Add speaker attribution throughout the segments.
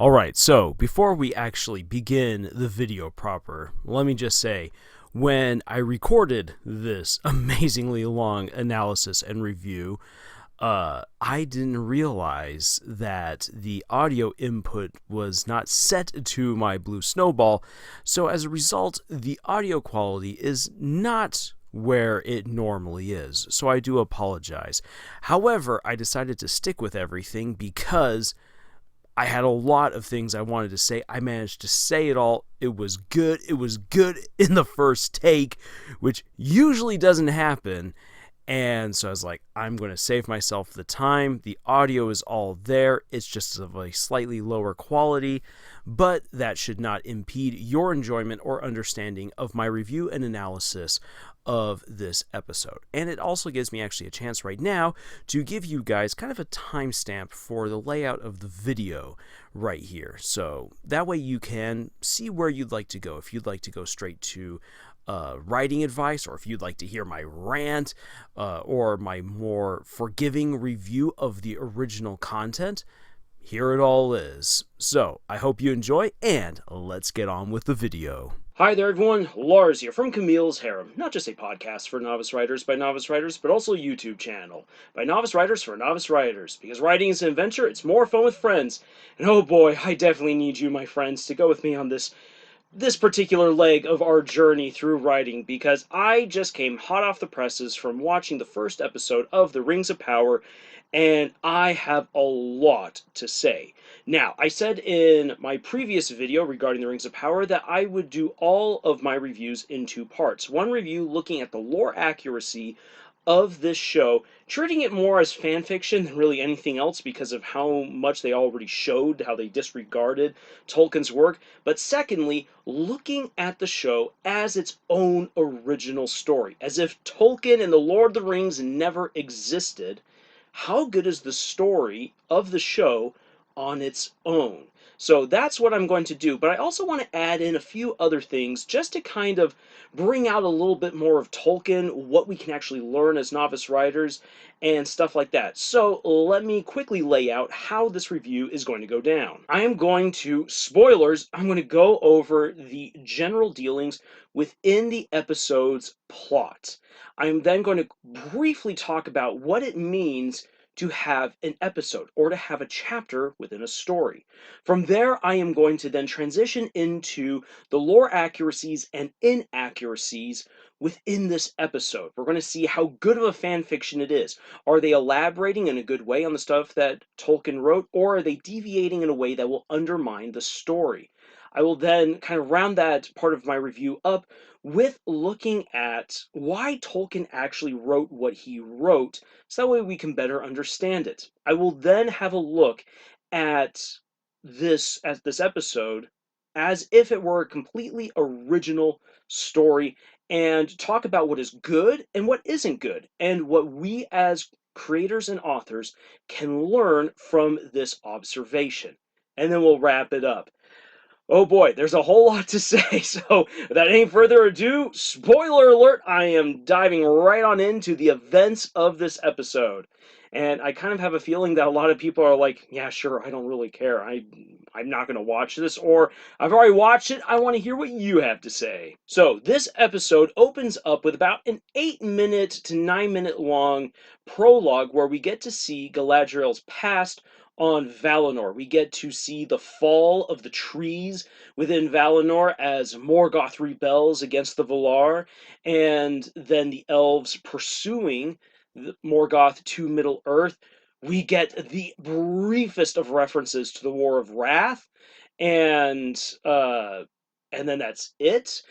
Speaker 1: Alright, so before we actually begin the video proper, let me just say, when I recorded this amazingly long analysis and review, I didn't realize that the audio input was not set to my Blue Snowball, so as a result, the audio quality is not where it normally is, so I do apologize. However, I decided to stick with everything because I had a lot of things I wanted to say. I managed to say it all. It was good. It was good in the first take, which usually doesn't happen. And so I was like, I'm going to save myself the time. The audio is all there. It's just of a slightly lower quality, but that should not impede your enjoyment or understanding of my review and analysis of this episode. And it also gives me actually a chance right now to give you guys kind of a timestamp for the layout of the video right here. So that way you can see where you'd like to go. If you'd like to go straight to writing advice, or if you'd like to hear my rant or my more forgiving review of the original content, here it all is. So I hope you enjoy, and let's get on with the video.
Speaker 2: Hi there everyone, Lars here from Camille's Harem, not just a podcast for novice writers by novice writers, but also a YouTube channel by novice writers for novice writers, because writing is an adventure, it's more fun with friends, and oh boy, I definitely need you, my friends, to go with me on this particular leg of our journey through writing, because I just came hot off the presses from watching the first episode of The Rings of Power, and I have a lot to say. Now, I said in my previous video regarding The Rings of Power that I would do all of my reviews in two parts. One review looking at the lore accuracy of this show, treating it more as fan fiction than really anything else because of how much they already showed, how they disregarded Tolkien's work. But secondly, looking at the show as its own original story, as if Tolkien and the Lord of the Rings never existed. How good is the story of the show on its own? So that's what I'm going to do, but I also want to add in a few other things just to kind of bring out a little bit more of Tolkien, what we can actually learn as novice writers, and stuff like that. So let me quickly lay out how this review is going to go down. I am going to, spoilers, I'm going to go over the general dealings within the episode's plot. I'm then going to briefly talk about what it means to have an episode or to have a chapter within a story. From there, I am going to then transition into the lore accuracies and inaccuracies within this episode. We're going to see how good of a fan fiction it is. Are they elaborating in a good way on the stuff that Tolkien wrote, or are they deviating in a way that will undermine the story? I will then kind of round that part of my review up with looking at why Tolkien actually wrote what he wrote, so that way we can better understand it. I will then have a look at this episode as if it were a completely original story, and talk about what is good and what isn't good, and what we as creators and authors can learn from this observation. And then we'll wrap it up. Oh boy, there's a whole lot to say, so without any further ado, spoiler alert, I am diving right on into the events of this episode. And I kind of have a feeling that a lot of people are like, yeah, sure, I don't really care. I'm not going to watch this, or I've already watched it, I want to hear what you have to say. So, this episode opens up with about an 8-minute to 9-minute long prologue where we get to see Galadriel's past on Valinor. We get to see the fall of the trees within Valinor as Morgoth rebels against the Valar, and then the elves pursuing Morgoth to Middle-earth. We get the briefest of references to the War of Wrath, and then that's it.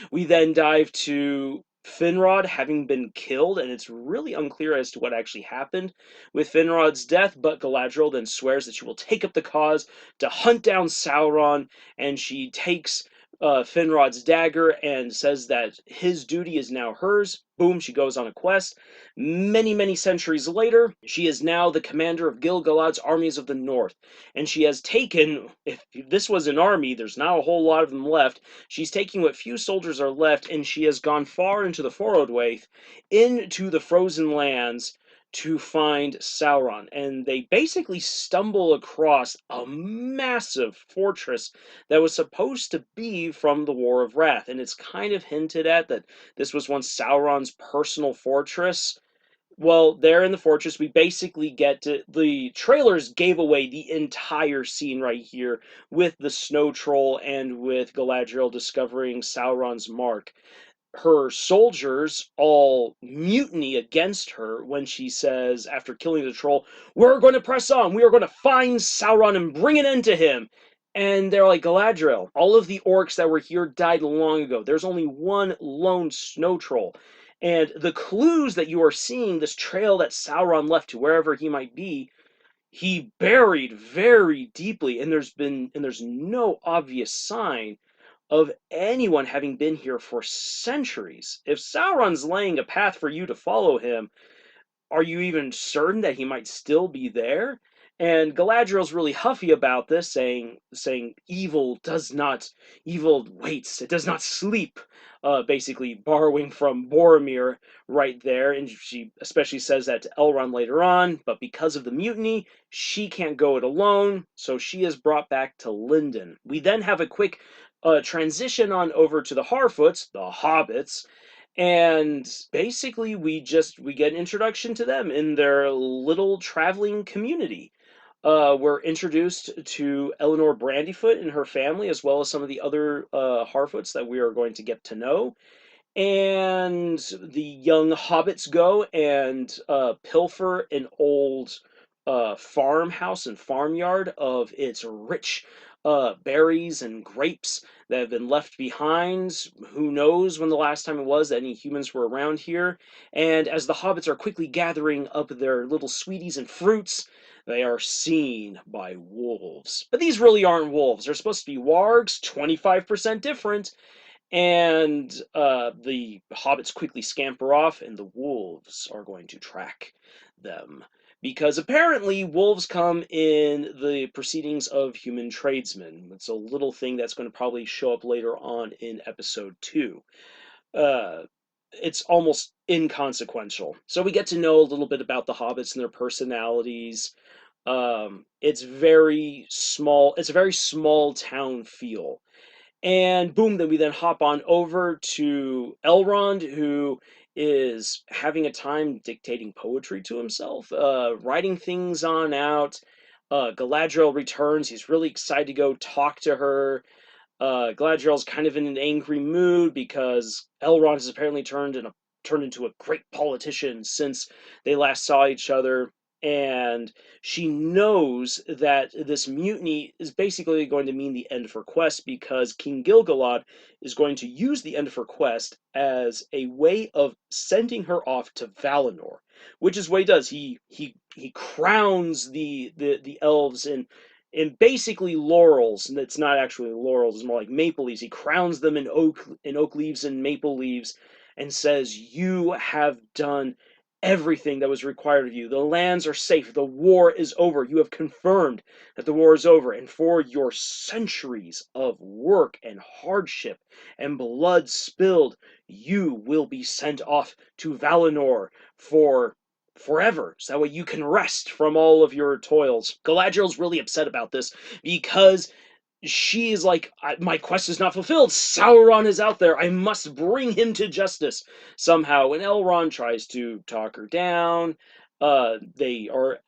Speaker 2: We then dive to Finrod having been killed, and it's really unclear as to what actually happened with Finrod's death, but Galadriel then swears that she will take up the cause to hunt down Sauron, and she takes Finrod's dagger and says that his duty is now hers. Boom, she goes on a quest. Many, many centuries later, she is now the commander of Gil-galad's armies of the north, and she has taken, if this was an army, there's not a whole lot of them left, she's taking what few soldiers are left, and she has gone far into the Forodwaith, into the frozen lands, to find Sauron, and they basically stumble across a massive fortress that was supposed to be from the War of Wrath, and it's kind of hinted at that this was once Sauron's personal fortress. Well, there in the fortress, we basically get to the trailers gave away the entire scene right here with the snow troll and with Galadriel discovering Sauron's mark. Her soldiers all mutiny against her when she says, after killing the troll, "We're going to press on. We are going to find Sauron and bring an end to him." And they're like, "Galadriel, all of the orcs that were here died long ago. There's only one lone snow troll. And the clues that you are seeing, this trail that Sauron left to wherever he might be, he buried very deeply, and there's no obvious sign of anyone having been here for centuries. If Sauron's laying a path for you to follow him, are you even certain that he might still be there?" And Galadriel's really huffy about this, saying evil waits, it does not sleep. Basically borrowing from Boromir right there, and she especially says that to Elrond later on. But because of the mutiny, she can't go it alone, so she is brought back to Lindon. We then have a quick transition on over to the Harfoots, the hobbits, and basically we get an introduction to them in their little traveling community. We're introduced to Eleanor Brandyfoot and her family, as well as some of the other Harfoots that we are going to get to know. And the young hobbits go and pilfer an old farmhouse and farmyard of its rich berries and grapes that have been left behind. Who knows when the last time it was that any humans were around here? And as the hobbits are quickly gathering up their little sweeties and fruits, they are seen by wolves. But these really aren't wolves. They're supposed to be wargs, 25% different. And the hobbits quickly scamper off, and the wolves are going to track them. Because apparently, wolves come in the proceedings of human tradesmen. It's a little thing that's going to probably show up later on in episode 2. Uh, it's almost inconsequential. So we get to know a little bit about the hobbits and their personalities. It's very small. It's a very small town feel. And boom, then we then hop on over to Elrond, who is having a time dictating poetry to himself, writing things on out. Galadriel returns. He's really excited to go talk to her. Galadriel's kind of in an angry mood because Elrond has apparently turned into a great politician since they last saw each other, and she knows that this mutiny is basically going to mean the end of her quest because King Gil-galad is going to use the end of her quest as a way of sending her off to Valinor, which is what he does. He crowns the elves in basically laurels, and it's not actually laurels, it's more like maple leaves. He crowns them in oak leaves and maple leaves and says, "You have done everything that was required of you. The lands are safe. The war is over. You have confirmed that the war is over. And for your centuries of work and hardship and blood spilled, you will be sent off to Valinor for forever, so that way you can rest from all of your toils." Galadriel's really upset about this because she is like, "My quest is not fulfilled. Sauron is out there. I must bring him to justice somehow." And Elrond tries to talk her down. They are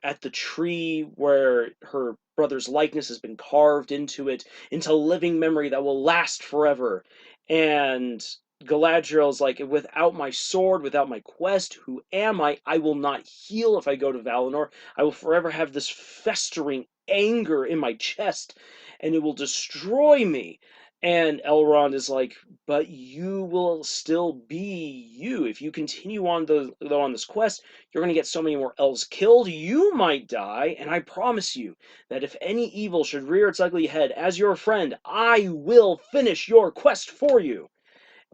Speaker 2: at the tree where her brother's likeness has been carved into it, into living memory that will last forever. And Galadriel's like, "Without my sword, without my quest, who am I? I will not heal if I go to Valinor. I will forever have this festering anger in my chest, and it will destroy me." And Elrond is like, "But you will still be you. If you continue on on this quest, you're going to get so many more elves killed. You might die, and I promise you that if any evil should rear its ugly head, as your friend, I will finish your quest for you."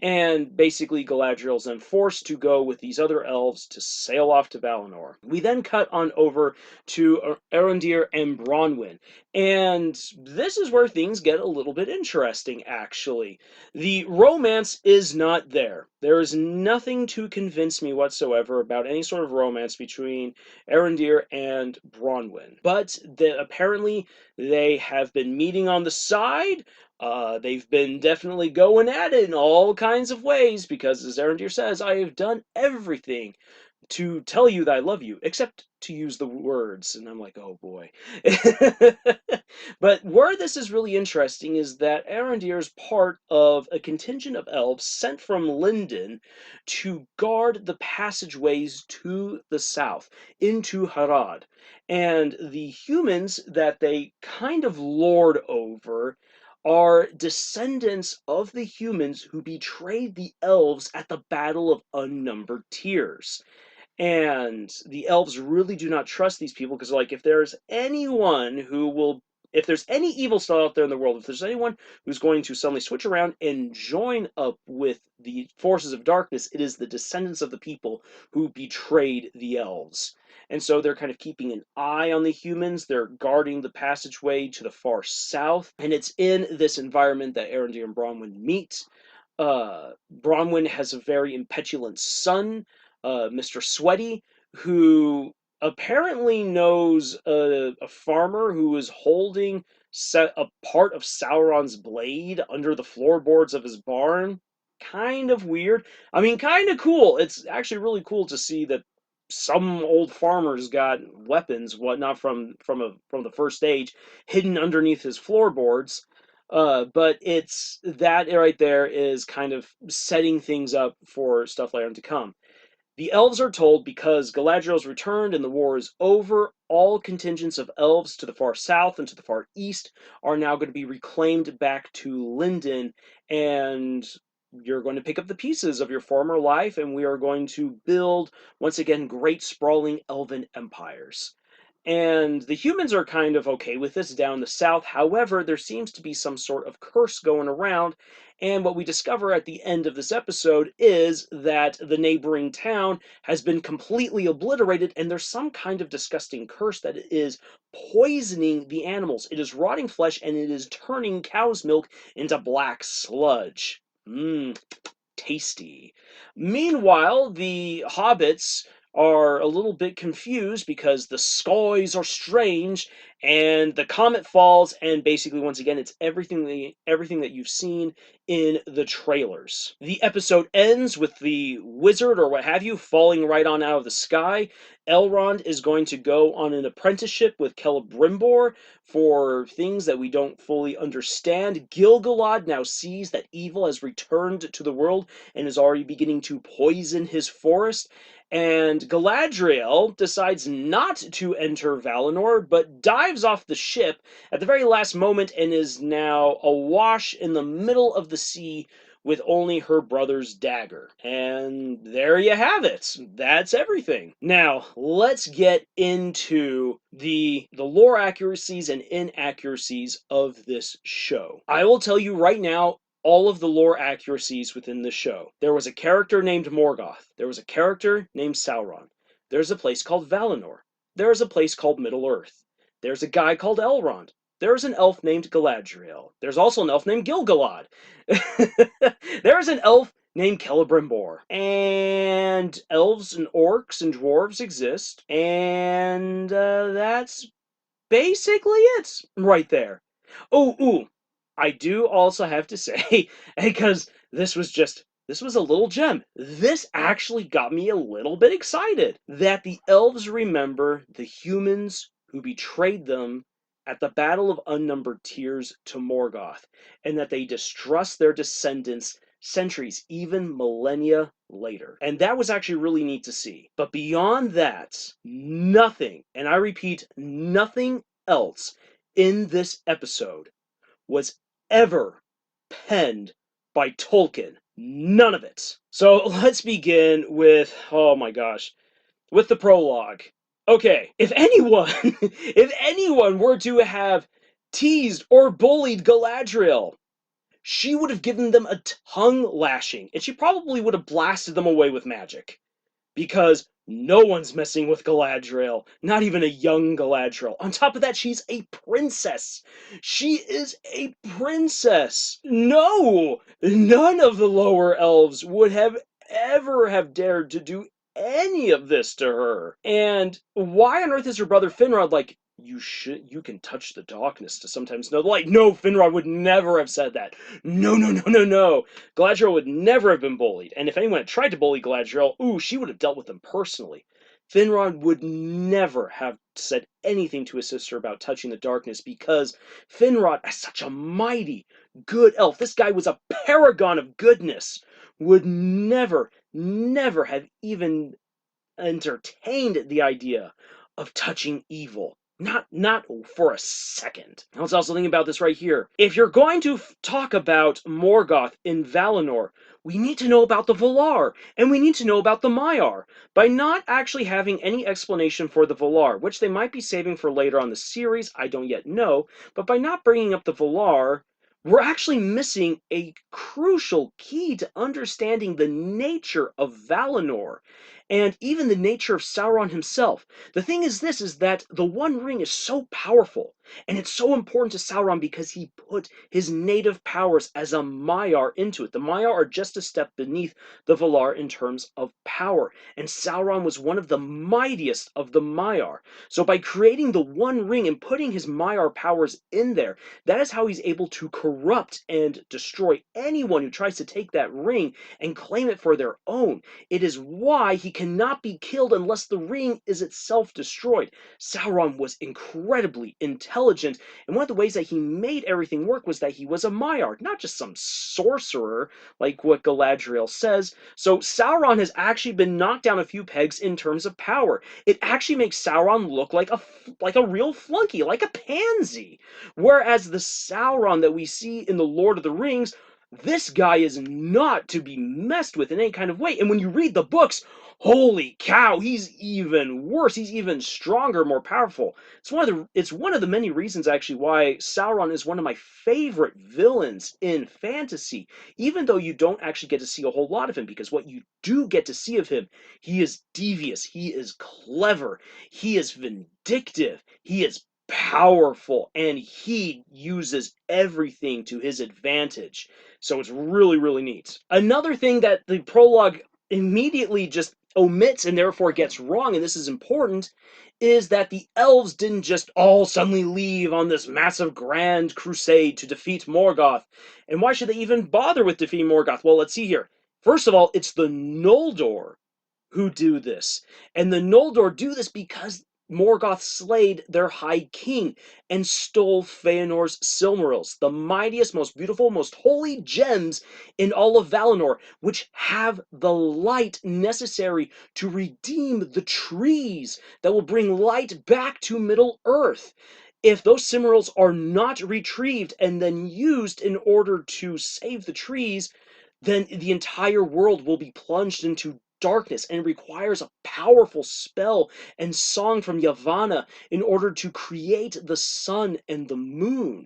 Speaker 2: And basically, Galadriel's then forced to go with these other elves to sail off to Valinor. We then cut on over to Arondir and Bronwyn. And this is where things get a little bit interesting, actually. The romance is not there. There is nothing to convince me whatsoever about any sort of romance between Arondir and Bronwyn. But apparently, they have been meeting on the side. They've been definitely going at it in all kinds of ways because, as Arondir says, I have done everything to tell you that I love you, except to use the words. And I'm like, oh boy. But where this is really interesting is that Arondir is part of a contingent of elves sent from Lindon to guard the passageways to the south, into Harad. And the humans that they kind of lord over are descendants of the humans who betrayed the elves at the Battle of Unnumbered Tears. And the elves really do not trust these people because, like, if there's anyone who will, if there's any evil still out there in the world, if there's anyone who's going to suddenly switch around and join up with the forces of darkness, it is the descendants of the people who betrayed the elves. And so they're kind of keeping an eye on the humans. They're guarding the passageway to the far south. And it's in this environment that Arondir and Bronwyn meet. Bronwyn has a very impetulant son, Mr. Sweaty, who apparently knows a farmer who is holding a part of Sauron's blade under the floorboards of his barn. Kind of weird. I mean, kind of cool. It's actually really cool to see that some old farmer's got weapons, whatnot, from the first age, hidden underneath his floorboards. But it's that right there is kind of setting things up for stuff later to come. The elves are told because Galadriel's returned and the war is over, all contingents of elves to the far south and to the far east are now going to be reclaimed back to Lindon, and you're going to pick up the pieces of your former life, and we are going to build, once again, great sprawling elven empires. And the humans are kind of okay with this down the south. However, there seems to be some sort of curse going around. And what we discover at the end of this episode is that the neighboring town has been completely obliterated, and there's some kind of disgusting curse that is poisoning the animals. It is rotting flesh, and it is turning cow's milk into black sludge. Mmm, tasty. Meanwhile, the hobbits are a little bit confused because the skies are strange and the comet falls, and basically once again it's everything that you've seen in the trailers. The episode ends with the wizard or what have you falling right on out of the sky. Elrond is going to go on an apprenticeship with Celebrimbor for things that we don't fully understand. Gil-galad now sees that evil has returned to the world and is already beginning to poison his forest. And Galadriel decides not to enter Valinor, but dives off the ship at the very last moment and is now awash in the middle of the sea with only her brother's dagger. And there you have it. That's everything. Now, let's get into the lore accuracies and inaccuracies of this show. I will tell you right now, all of the lore accuracies within the show. There was a character named Morgoth. There was a character named Sauron. There's a place called Valinor. There's a place called Middle-earth. There's a guy called Elrond. There's an elf named Galadriel. There's also an elf named Gil-galad. There's an elf named Celebrimbor. And elves and orcs and dwarves exist. And that's basically it right there. Ooh, I do also have to say, because this was a little gem. This actually got me a little bit excited that the elves remember the humans who betrayed them at the Battle of Unnumbered Tears to Morgoth, and that they distrust their descendants centuries, even millennia later. And that was actually really neat to see. But beyond that, nothing, and I repeat, nothing else in this episode was ever penned by Tolkien. None of it. So let's begin with, oh my gosh, with the prologue. Okay, if anyone, if anyone were to have teased or bullied Galadriel, she would have given them a tongue lashing, and she probably would have blasted them away with magic. Because no one's messing with Galadriel, not even a young Galadriel. On top of that, she's a princess. She is a princess. No, none of the lower elves would have ever have dared to do any of this to her. And why on earth is her brother Finrod like, you can touch the darkness to sometimes know the light? No, Finrod would never have said that. No, no, no, no, no. Galadriel would never have been bullied, and if anyone had tried to bully Galadriel, ooh, she would have dealt with them personally. Finrod would never have said anything to his sister about touching the darkness because Finrod, as such a mighty, good elf, this guy was a paragon of goodness, would never, never have even entertained the idea of touching evil. Not for a second. Let's also think about this right here. If you're going to talk about Morgoth in Valinor, we need to know about the Valar, and we need to know about the Maiar. By not actually having any explanation for the Valar, which they might be saving for later on the series, I don't yet know, but by not bringing up the Valar, we're actually missing a crucial key to understanding the nature of Valinor and even the nature of Sauron himself. The thing is this, is that the One Ring is so powerful, and it's so important to Sauron because he put his native powers as a Maiar into it. The Maiar are just a step beneath the Valar in terms of power, and Sauron was one of the mightiest of the Maiar. So by creating the One Ring and putting his Maiar powers in there, that is how he's able to corrupt and destroy anyone who tries to take that ring and claim it for their own. It is why he cannot be killed unless the ring is itself destroyed. Sauron was incredibly intelligent, and one of the ways that he made everything work was that he was a Maiar, not just some sorcerer like what Galadriel says. So Sauron has actually been knocked down a few pegs in terms of power. It actually makes Sauron look like a real flunky, like a pansy. Whereas the Sauron that we see in the Lord of the Rings, this guy is not to be messed with in any kind of way. And when you read the books, holy cow, he's even worse. He's even stronger, more powerful. It's one of the many reasons actually why Sauron is one of my favorite villains in fantasy, even though you don't actually get to see a whole lot of him, because what you do get to see of him, he is devious, he is clever, he is vindictive, he is powerful, and he uses everything to his advantage. So it's really, really neat. Another thing that the prologue immediately just omits and therefore gets wrong, and this is important, is that the elves didn't just all suddenly leave on this massive grand crusade to defeat Morgoth. And why should they even bother with defeating Morgoth? Well, let's see here. First of all, it's the Noldor who do this. And the Noldor do this because Morgoth slayed their High King and stole Feanor's Silmarils, the mightiest, most beautiful, most holy gems in all of Valinor, which have the light necessary to redeem the trees that will bring light back to Middle-earth. If those Silmarils are not retrieved and then used in order to save the trees, then the entire world will be plunged into darkness, and requires a powerful spell and song from Yavanna in order to create the sun and the moon.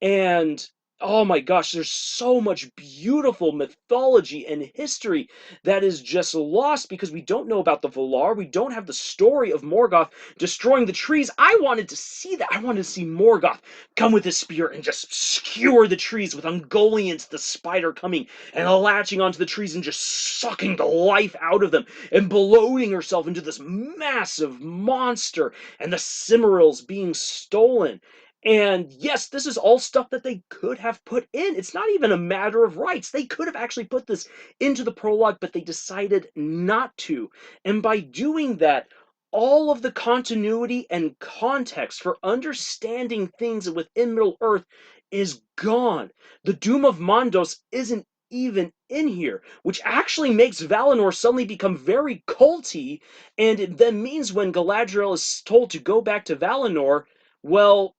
Speaker 2: And oh my gosh, there's so much beautiful mythology and history that is just lost because we don't know about the Valar. We don't have the story of Morgoth destroying the trees. I wanted to see that. I wanted to see Morgoth come with his spear and just skewer the trees, with Ungoliant the spider coming and latching onto the trees and just sucking the life out of them and bloating herself into this massive monster, and the Silmarils being stolen. And yes, this is all stuff that they could have put in. It's not even a matter of rights. They could have actually put this into the prologue, but they decided not to. And by doing that, all of the continuity and context for understanding things within Middle-earth is gone. The Doom of Mondos isn't even in here, which actually makes Valinor suddenly become very culty, and it then means when Galadriel is told to go back to Valinor, well,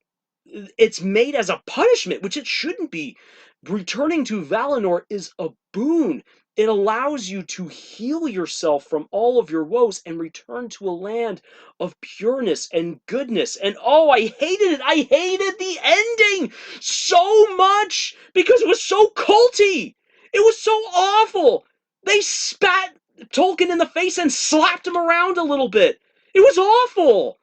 Speaker 2: it's made as a punishment, which it shouldn't be. Returning to Valinor is a boon. It allows you to heal yourself from all of your woes and return to a land of pureness and goodness. And oh, I hated it. I hated the ending so much because it was so culty. It was so awful. They spat Tolkien in the face and slapped him around a little bit. It was awful.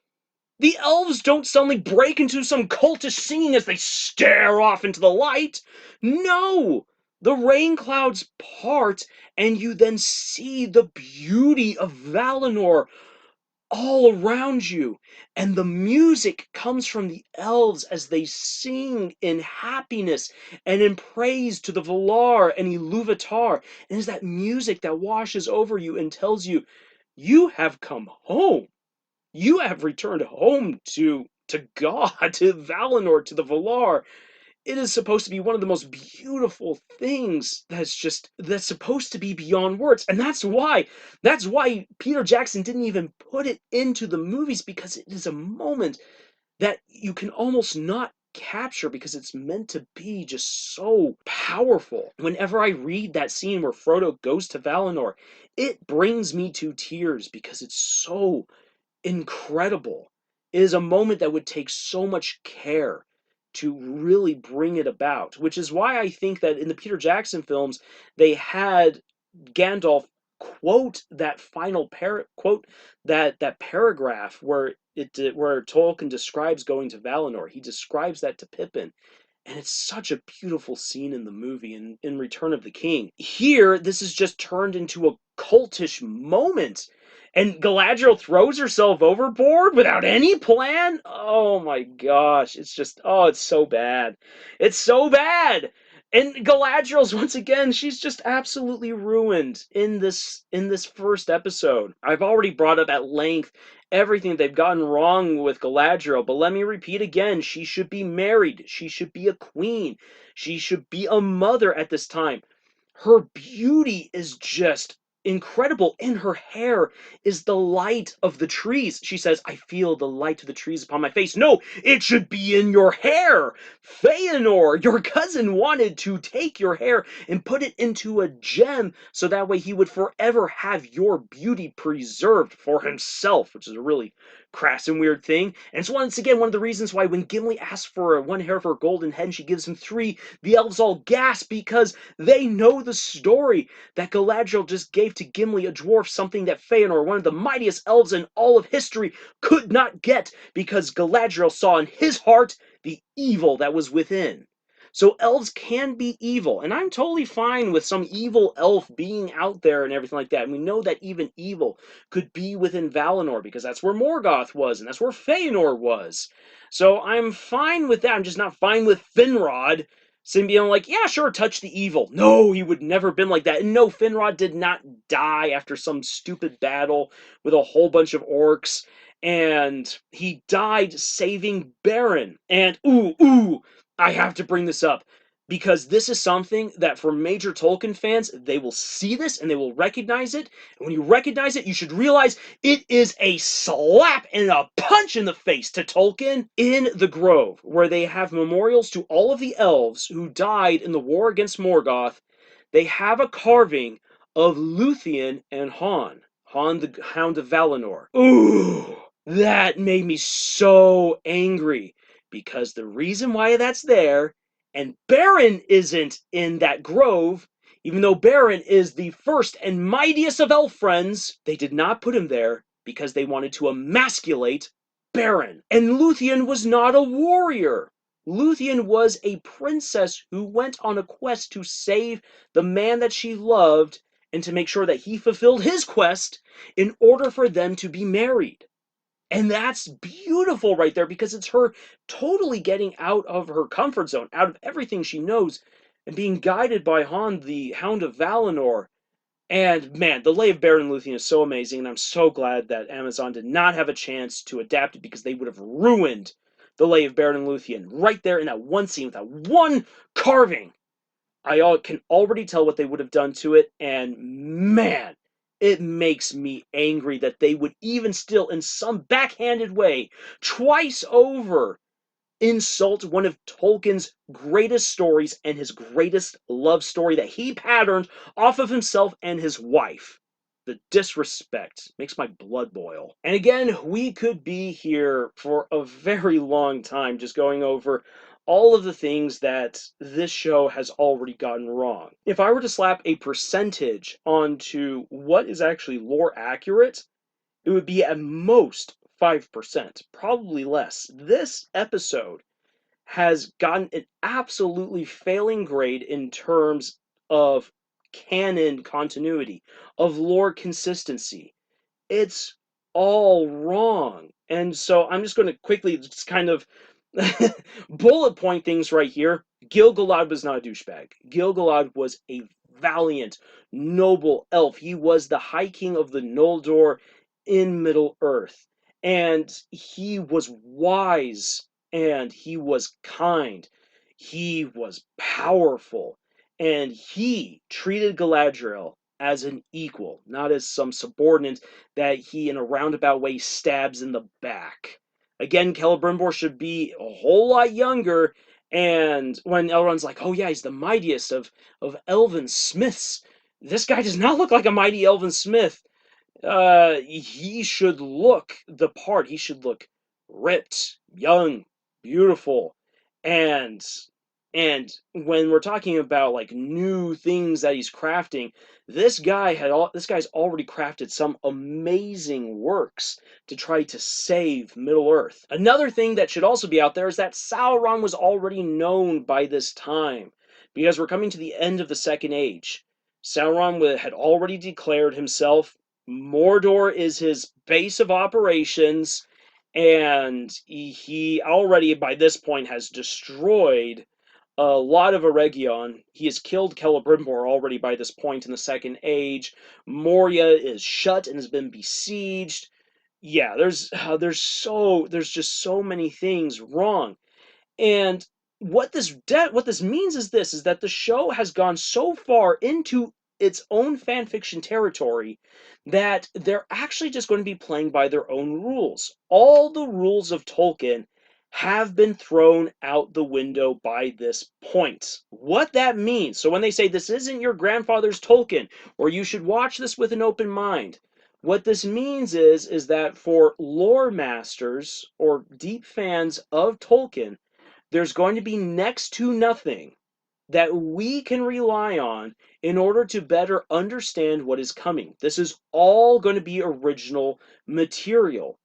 Speaker 2: The elves don't suddenly break into some cultish singing as they stare off into the light. No! The rain clouds part, and you then see the beauty of Valinor all around you. And the music comes from the elves as they sing in happiness and in praise to the Valar and Iluvatar. And it's that music that washes over you and tells you, you have come home. You have returned home to God, to Valinor, to the Valar. It is supposed to be one of the most beautiful things that's supposed to be beyond words. And that's why Peter Jackson didn't even put it into the movies, because it is a moment that you can almost not capture because it's meant to be just so powerful. Whenever I read that scene where Frodo goes to Valinor, it brings me to tears because it's so incredible. It is a moment that would take so much care to really bring it about, which is why I think that in the Peter Jackson films, they had Gandalf quote that quote that paragraph where Tolkien describes going to Valinor. He describes that to Pippin, and it's such a beautiful scene in the movie in Return of the King. Here, this is just turned into a cultish moment. And Galadriel throws herself overboard without any plan? Oh my gosh. It's so bad. It's so bad. And Galadriel's, once again, she's just absolutely ruined in this first episode. I've already brought up at length everything they've gotten wrong with Galadriel, but let me repeat again, she should be married, she should be a queen, she should be a mother at this time. Her beauty is just incredible. In her hair is the light of the trees. She says, I feel the light of the trees upon my face. No, it should be in your hair. Feanor, your cousin, wanted to take your hair and put it into a gem so that way he would forever have your beauty preserved for himself, which is a really crass and weird thing. And it's once again one of the reasons why when Gimli asks for one hair for a golden head and she gives him three, the elves all gasp because they know the story that Galadriel just gave to Gimli, a dwarf, something that Feanor, one of the mightiest elves in all of history, could not get because Galadriel saw in his heart the evil that was within. So elves can be evil, and I'm totally fine with some evil elf being out there and everything like that. And we know that even evil could be within Valinor because that's where Morgoth was and that's where Feanor was. So I'm fine with that. I'm just not fine with Finrod being like, yeah, sure, touch the evil. No, he would never been like that. And no, Finrod did not die after some stupid battle with a whole bunch of orcs. And he died saving Beren. And I have to bring this up because this is something that for major Tolkien fans, they will see this and they will recognize it. And when you recognize it, you should realize it is a slap and a punch in the face to Tolkien. In the Grove, where they have memorials to all of the elves who died in the war against Morgoth, they have a carving of Luthien and Han the Hound of Valinor. Ooh, that made me so angry because the reason why that's there, and Beren isn't in that grove, even though Beren is the first and mightiest of elf friends, they did not put him there because they wanted to emasculate Beren. And Luthien was not a warrior. Luthien was a princess who went on a quest to save the man that she loved and to make sure that he fulfilled his quest in order for them to be married. And that's beautiful right there because it's her totally getting out of her comfort zone, out of everything she knows, and being guided by Han, the Hound of Valinor. And man, the Lay of Beren and Luthien is so amazing, and I'm so glad that Amazon did not have a chance to adapt it because they would have ruined the Lay of Beren and Luthien right there in that one scene with that one carving. I can already tell what they would have done to it, and man, it makes me angry that they would even still, in some backhanded way, twice over, insult one of Tolkien's greatest stories and his greatest love story that he patterned off of himself and his wife. The disrespect makes my blood boil. And again, we could be here for a very long time just going over all of the things that this show has already gotten wrong. If I were to slap a percentage onto what is actually lore accurate, it would be at most 5%, probably less. This episode has gotten an absolutely failing grade in terms of canon continuity, of lore consistency. It's all wrong. And so I'm just going to quickly just kind of bullet point things right here. Gil-galad was not a douchebag. Gil-galad was a valiant, noble elf. He was the High King of the Noldor in Middle-earth. And he was wise, and he was kind. He was powerful, and he treated Galadriel as an equal, not as some subordinate that he, in a roundabout way, stabs in the back. Again, Celebrimbor should be a whole lot younger, and when Elrond's like, oh yeah, he's the mightiest of elven smiths, this guy does not look like a mighty elven smith. He should look the part. He should look ripped, young, beautiful, and when we're talking about like new things that he's crafting, this guy's already crafted some amazing works to try to save Middle Earth. Another thing that should also be out there is that Sauron was already known by this time, because we're coming to the end of the Second Age. Sauron had already declared himself. Mordor is his base of operations, and he already by this point has destroyed a lot of Eregion. He has killed Celebrimbor already by this point in the Second Age. Moria is shut and has been besieged. Yeah, there's just so many things wrong. And what this means is that the show has gone so far into its own fan fiction territory that they're actually just going to be playing by their own rules. All the rules of Tolkien have been thrown out the window by this point. What that means, so when they say this isn't your grandfather's Tolkien, or you should watch this with an open mind, what this means is that for lore masters or deep fans of Tolkien, there's going to be next to nothing that we can rely on in order to better understand what is coming. This is all going to be original material.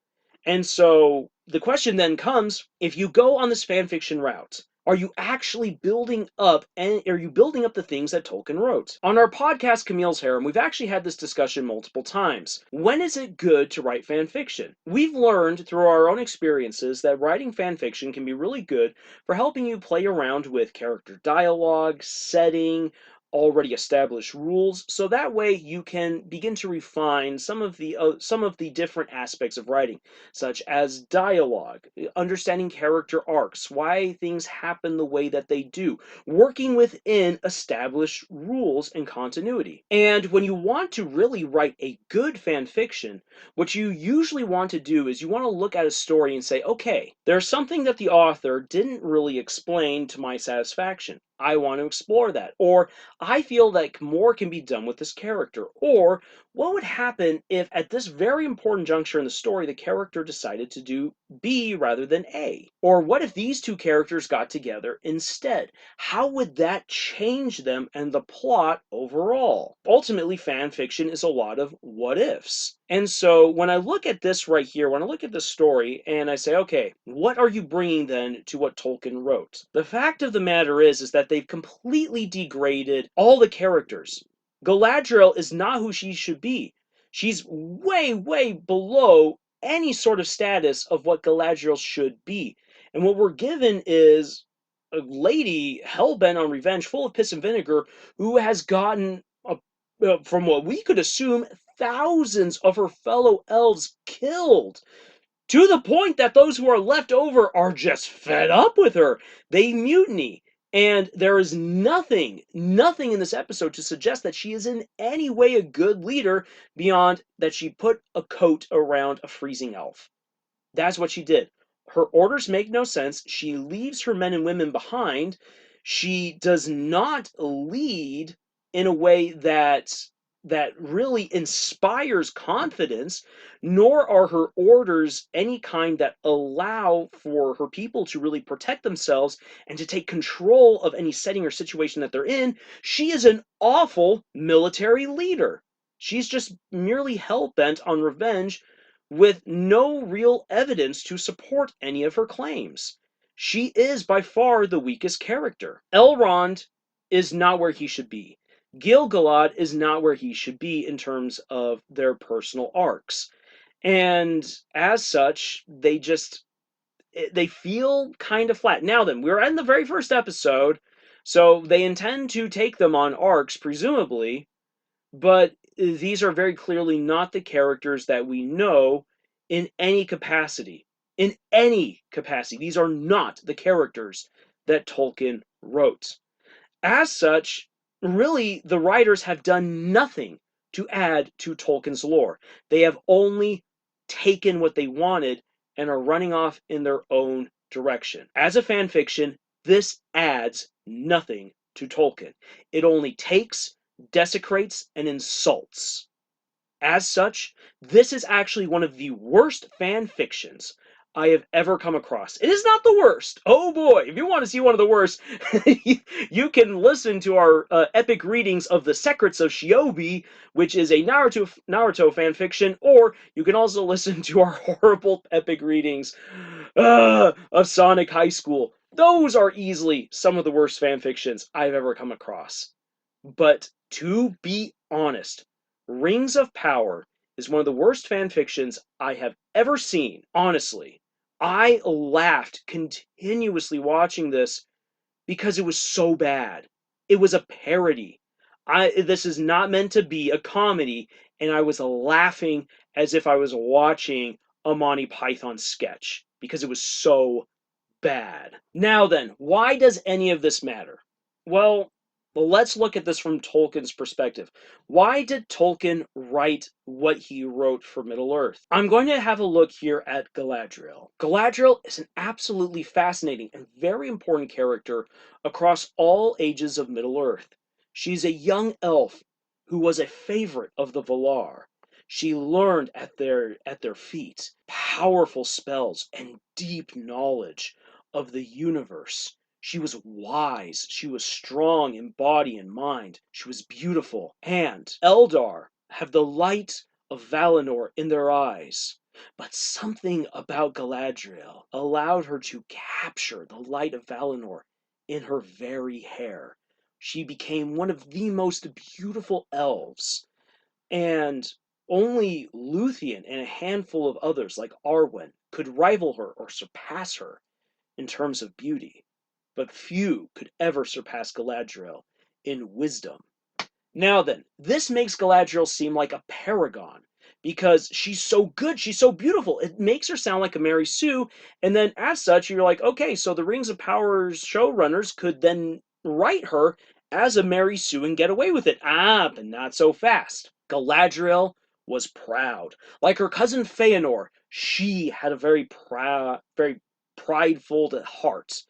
Speaker 2: And so the question then comes, if you go on this fan fiction route, are you actually building up, and are you building up the things that Tolkien wrote? On our podcast, Camille's Harem, we've actually had this discussion multiple times. When is it good to write fan fiction? We've learned through our own experiences that writing fan fiction can be really good for helping you play around with character dialogue, setting, already established rules, so that way you can begin to refine some of the different aspects of writing, such as dialogue, understanding character arcs, why things happen the way that they do, working within established rules and continuity. And when you want to really write a good fan fiction, what you usually want to do is you want to look at a story and say, okay, there's something that the author didn't really explain to my satisfaction. I want to explore that. Or I feel like more can be done with this character. Or what would happen if at this very important juncture in the story the character decided to do B rather than A? Or what if these two characters got together instead? How would that change them and the plot overall? Ultimately, fan fiction is a lot of what ifs. And so when I look at this right here, when I look at this story and I say, okay, what are you bringing then to what Tolkien wrote? The fact of the matter is that they've completely degraded all the characters. Galadriel is not who she should be. She's way, way below any sort of status of what Galadriel should be. And what we're given is a lady hell-bent on revenge, full of piss and vinegar, who has gotten, from what we could assume, thousands of her fellow elves killed, to the point that those who are left over are just fed up with her. They mutiny. And there is nothing in this episode to suggest that she is in any way a good leader beyond that she put a coat around a freezing elf. That's what she did. Her orders make no sense. She leaves her men and women behind. She does not lead in a way that that really inspires confidence, nor are her orders any kind that allow for her people to really protect themselves and to take control of any setting or situation that they're in. She is an awful military leader. She's just merely hell-bent on revenge with no real evidence to support any of her claims. She is by far the weakest character. Elrond is not where he should be. Gil-galad is not where he should be in terms of their personal arcs. And as such, they feel kind of flat. Now then, we're in the very first episode, so they intend to take them on arcs, presumably, but these are very clearly not the characters that we know in any capacity. In any capacity. These are not the characters that Tolkien wrote. As such, really, the writers have done nothing to add to Tolkien's lore. They have only taken what they wanted and are running off in their own direction. As a fan fiction, this adds nothing to Tolkien. It only takes, desecrates, and insults. As such, this is actually one of the worst fan fictions I have ever come across. It is not the worst. Oh boy, if you want to see one of the worst, you can listen to our epic readings of The Secrets of Shiobi, which is a Naruto fan fiction, or you can also listen to our horrible epic readings of Sonic High School. Those are easily some of the worst fan fictions I've ever come across. But to be honest, Rings of Power is one of the worst fan fictions I have ever seen. Honestly, I laughed continuously watching this because it was so bad. It was a parody. This is not meant to be a comedy, and I was laughing as if I was watching a Monty Python sketch because it was so bad. Now then, why does any of this matter? Well, let's look at this from Tolkien's perspective. Why did Tolkien write what he wrote for Middle-earth? I'm going to have a look here at Galadriel. Galadriel is an absolutely fascinating and very important character across all ages of Middle-earth. She's a young elf who was a favorite of the Valar. She learned at their feet powerful spells and deep knowledge of the universe. She was wise, she was strong in body and mind, she was beautiful, and Eldar have the light of Valinor in their eyes. But something about Galadriel allowed her to capture the light of Valinor in her very hair. She became one of the most beautiful elves, and only Luthien and a handful of others like Arwen could rival her or surpass her in terms of beauty, but few could ever surpass Galadriel in wisdom. Now then, this makes Galadriel seem like a paragon because she's so good, she's so beautiful. It makes her sound like a Mary Sue, and then as such, you're like, okay, so the Rings of Power's showrunners could then write her as a Mary Sue and get away with it. But not so fast. Galadriel was proud. Like her cousin Feanor, she had a very prideful heart,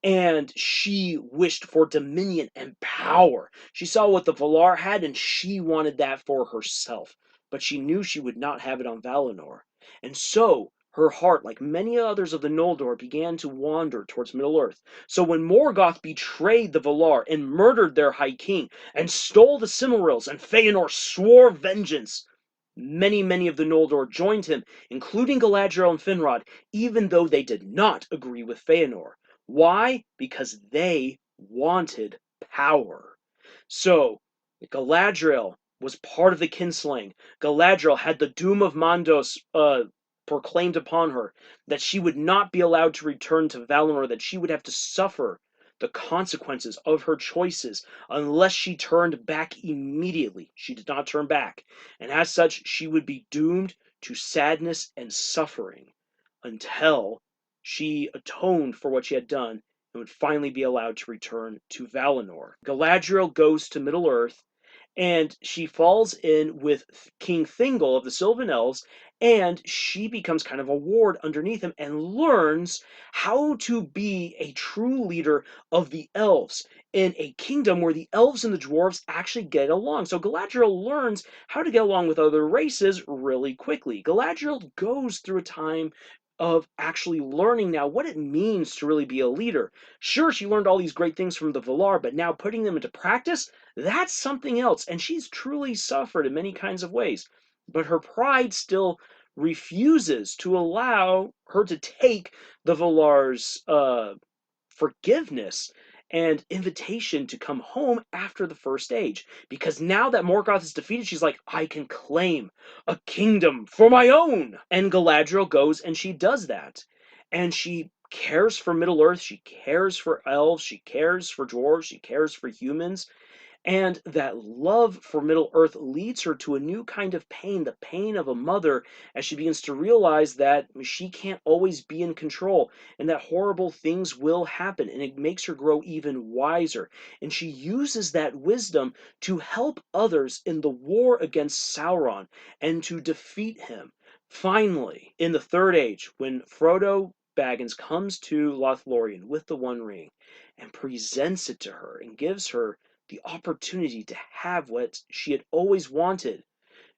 Speaker 2: and she wished for dominion and power. She saw what the Valar had, and she wanted that for herself. But she knew she would not have it on Valinor. And so, her heart, like many others of the Noldor, began to wander towards Middle-earth. So when Morgoth betrayed the Valar and murdered their High King, and stole the Silmarils, and Feanor swore vengeance, many of the Noldor joined him, including Galadriel and Finrod, even though they did not agree with Feanor. Why? Because they wanted power. So, Galadriel was part of the kinslaying. Galadriel had the doom of Mandos proclaimed upon her, that she would not be allowed to return to Valinor, that she would have to suffer the consequences of her choices unless she turned back immediately. She did not turn back, and as such, she would be doomed to sadness and suffering until she atoned for what she had done and would finally be allowed to return to Valinor. Galadriel goes to Middle-earth, and she falls in with King Thingol of the Sylvan Elves, and she becomes kind of a ward underneath him and learns how to be a true leader of the elves in a kingdom where the elves and the dwarves actually get along. So Galadriel learns how to get along with other races really quickly. Galadriel goes through a time of actually learning now what it means to really be a leader. Sure, she learned all these great things from the Valar, but now putting them into practice, that's something else. And she's truly suffered in many kinds of ways. But her pride still refuses to allow her to take the Valar's forgiveness and invitation to come home after the first age. Because now that Morgoth is defeated, she's like, I can claim a kingdom for my own. And Galadriel goes and she does that. And she cares for Middle Earth, she cares for elves, she cares for dwarves, she cares for humans. And that love for Middle Earth leads her to a new kind of pain, the pain of a mother, as she begins to realize that she can't always be in control and that horrible things will happen. And it makes her grow even wiser. And she uses that wisdom to help others in the war against Sauron and to defeat him. Finally, in the Third Age, when Frodo Baggins comes to Lothlorien with the One Ring and presents it to her and gives her the opportunity to have what she had always wanted.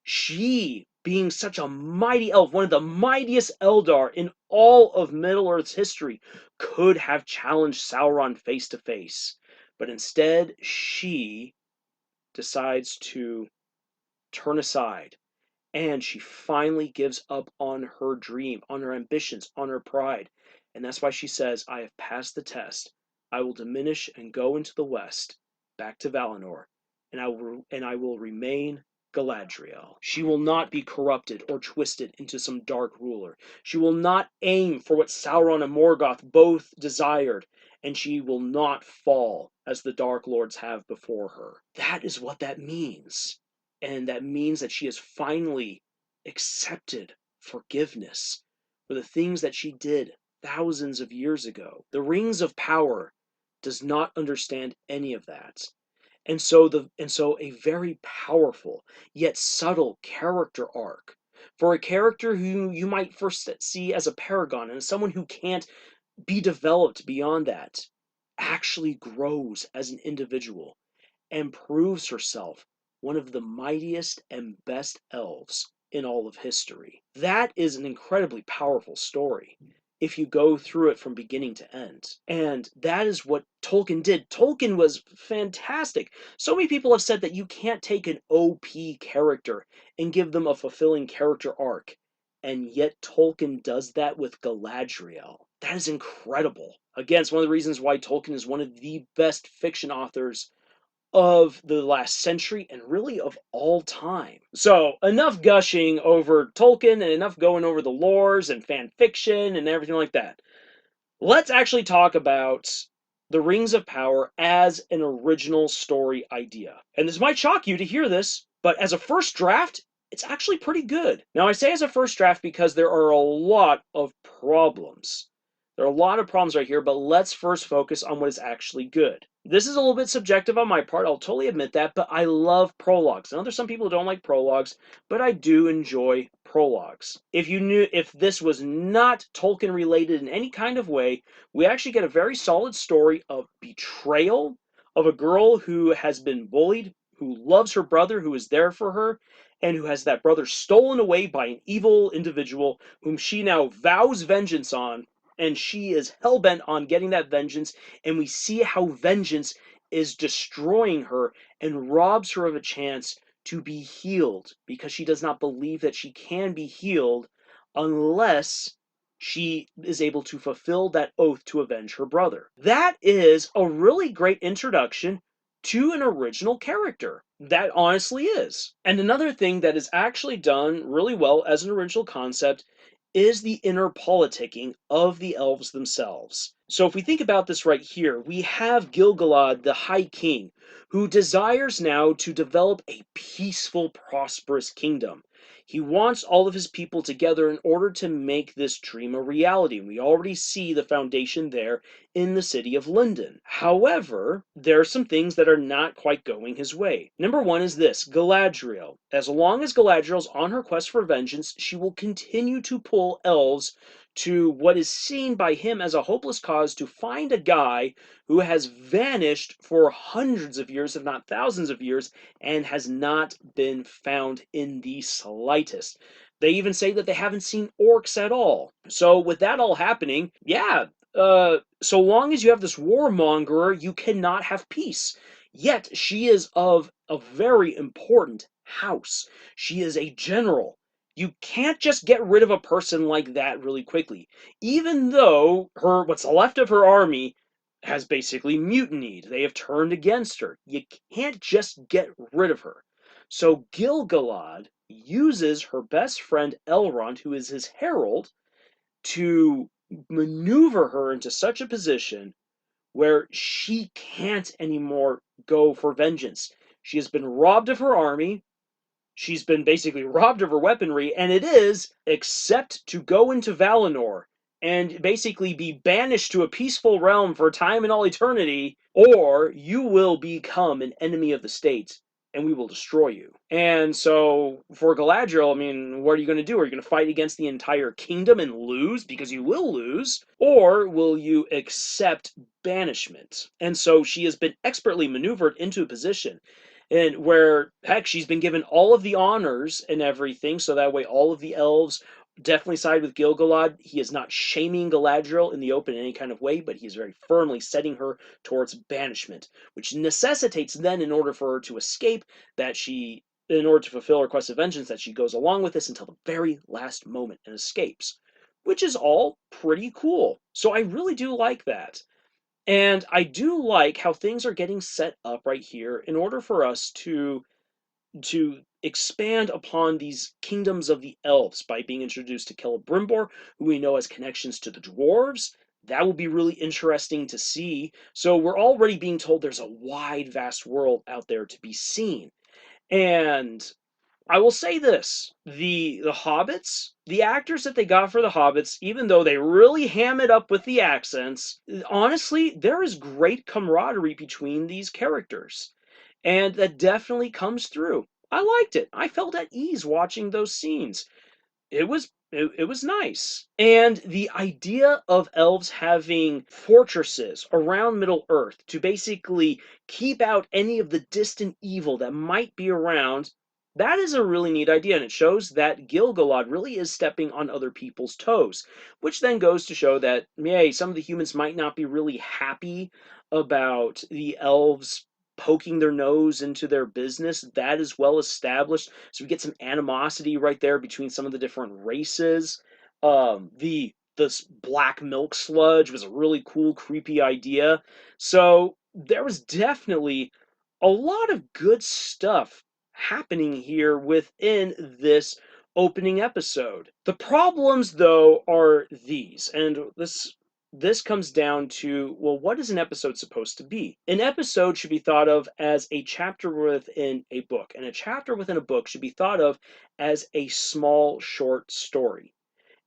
Speaker 2: She, being such a mighty elf, one of the mightiest Eldar in all of Middle-earth's history, could have challenged Sauron face to face. But instead, she decides to turn aside. And she finally gives up on her dream, on her ambitions, on her pride. And that's why she says, I have passed the test. I will diminish and go into the west, back to Valinor, and I will remain Galadriel. She will not be corrupted or twisted into some dark ruler. She will not aim for what Sauron and Morgoth both desired, and she will not fall as the Dark Lords have before her. That is what that means. And that means that she has finally accepted forgiveness for the things that she did thousands of years ago. The Rings of Power does not understand any of that. And so a very powerful yet subtle character arc for a character who you might first see as a paragon and as someone who can't be developed beyond that actually grows as an individual and proves herself one of the mightiest and best elves in all of history. That is an incredibly powerful story if you go through it from beginning to end. And that is what Tolkien did. Tolkien was fantastic. So many people have said that you can't take an OP character and give them a fulfilling character arc. And yet Tolkien does that with Galadriel. That is incredible. Again, it's one of the reasons why Tolkien is one of the best fiction authors of the last century and really of all time. So enough gushing over Tolkien and enough going over the lores and fan fiction and everything like that. Let's actually talk about the Rings of Power as an original story idea. And this might shock you to hear this, but as a first draft, it's actually pretty good. Now I say as a first draft because there are a lot of problems. There are a lot of problems right here, but let's first focus on what is actually good. This is a little bit subjective on my part, I'll totally admit that, but I love prologues. I know there's some people who don't like prologues, but I do enjoy prologues. If this was not Tolkien related in any kind of way, we actually get a very solid story of betrayal, of a girl who has been bullied, who loves her brother, who is there for her, and who has that brother stolen away by an evil individual whom she now vows vengeance on, and she is hell-bent on getting that vengeance, and we see how vengeance is destroying her and robs her of a chance to be healed because she does not believe that she can be healed unless she is able to fulfill that oath to avenge her brother. That is a really great introduction to an original character. That honestly is. And another thing that is actually done really well as an original concept is the inner politicking of the elves themselves. So if we think about this right here, we have Gil-galad, the High King, who desires now to develop a peaceful, prosperous kingdom. He wants all of his people together in order to make this dream a reality. And we already see the foundation there in the city of London. However, there are some things that are not quite going his way. Number one is this: Galadriel. As long as Galadriel's on her quest for vengeance, she will continue to pull elves to what is seen by him as a hopeless cause to find a guy who has vanished for hundreds of years, if not thousands of years, and has not been found in the slightest. They even say that they haven't seen orcs at all. So, with that all happening, yeah, so long as you have this warmongerer, you cannot have peace. Yet, she is of a very important house. She is a general. You can't just get rid of a person like that really quickly. Even though what's left of her army has basically mutinied. They have turned against her. You can't just get rid of her. So Gil-galad uses her best friend Elrond, who is his herald, to maneuver her into such a position where she can't anymore go for vengeance. She has been robbed of her army. She's been basically robbed of her weaponry, and it is, except to go into Valinor and basically be banished to a peaceful realm for time and all eternity, or you will become an enemy of the state and we will destroy you. And so for Galadriel, I mean, what are you going to do? Are you going to fight against the entire kingdom and lose, because you will lose, or will you accept banishment? And so she has been expertly maneuvered into a position and where, heck, she's been given all of the honors and everything, so that way all of the elves definitely side with Gil-galad. He is not shaming Galadriel in the open in any kind of way, but he is very firmly setting her towards banishment, which necessitates then, in order for her to escape, in order to fulfill her quest of vengeance, that she goes along with this until the very last moment and escapes, which is all pretty cool. So I really do like that. And I do like how things are getting set up right here in order for us to expand upon these kingdoms of the elves by being introduced to Celebrimbor, who we know has connections to the dwarves. That will be really interesting to see. So we're already being told there's a wide, vast world out there to be seen. And I will say this: the hobbits, the actors that they got for the hobbits, even though they really ham it up with the accents, honestly, there is great camaraderie between these characters, and that definitely comes through. I liked it. I felt at ease watching those scenes. It was nice. And the idea of elves having fortresses around Middle Earth to basically keep out any of the distant evil that might be around, that is a really neat idea, and it shows that Gil-galad really is stepping on other people's toes, which then goes to show that, yay, some of the humans might not be really happy about the elves poking their nose into their business. That is well established. So we get some animosity right there between some of the different races. This black milk sludge was a really cool, creepy idea. So there was definitely a lot of good stuff happening here within this opening episode. The problems, though, are these, and this comes down to, well, what is an episode supposed to be? An episode should be thought of as a chapter within a book, and a chapter within a book should be thought of as a small, short story.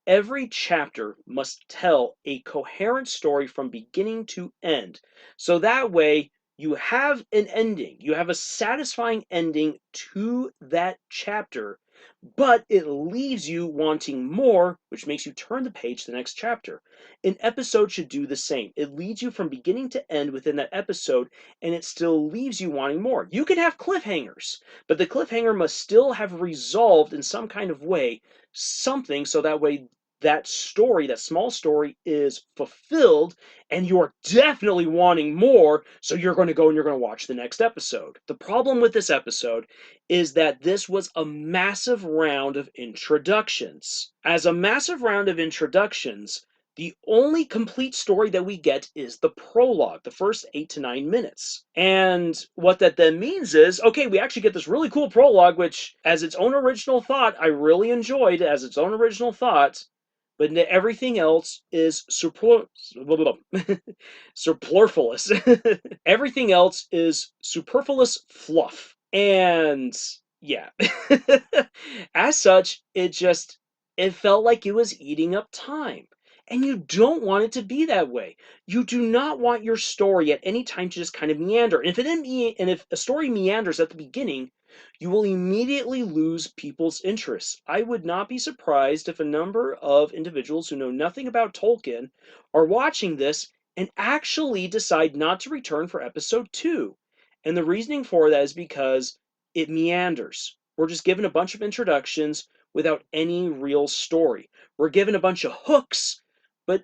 Speaker 2: Every chapter must tell a coherent story from beginning to end. So that way, you have an ending. You have a satisfying ending to that chapter, but it leaves you wanting more, which makes you turn the page to the next chapter. An episode should do the same. It leads you from beginning to end within that episode, and it still leaves you wanting more. You can have cliffhangers, but the cliffhanger must still have resolved in some kind of way something, so that way that story, that small story, is fulfilled, and you're definitely wanting more, so you're going to go and you're going to watch the next episode. The problem with this episode is that this was a massive round of introductions. As a massive round of introductions, the only complete story that we get is the prologue, the first 8 to 9 minutes. And what that then means is, okay, we actually get this really cool prologue, which, as its own original thought, I really enjoyed as its own original thought, but everything else is superfluous. Everything else is superfluous fluff. And Yeah. As such, it felt like it was eating up time. And you don't want it to be that way. You do not want your story at any time to just kind of meander. And if a story meanders at the beginning, you will immediately lose people's interests. I would not be surprised if a number of individuals who know nothing about Tolkien are watching this and actually decide not to return for episode 2. And the reasoning for that is because it meanders. We're just given a bunch of introductions without any real story. We're given a bunch of hooks, but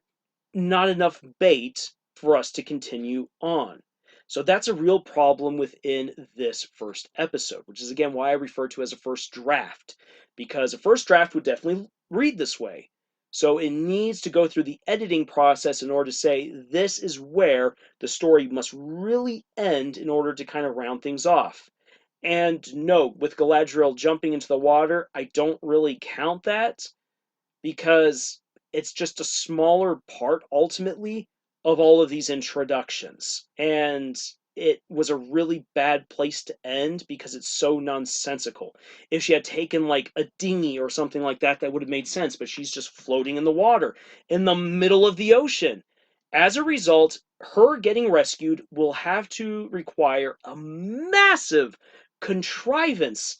Speaker 2: not enough bait for us to continue on. So that's a real problem within this first episode, which is again why I refer to as a first draft, because a first draft would definitely read this way. So it needs to go through the editing process in order to say this is where the story must really end in order to kind of round things off. And no, with Galadriel jumping into the water, I don't really count that because it's just a smaller part ultimately of all of these introductions. And it was a really bad place to end because it's so nonsensical. If she had taken like a dinghy or something like that, that would have made sense, but she's just floating in the water in the middle of the ocean. As a result, her getting rescued will have to require a massive contrivance,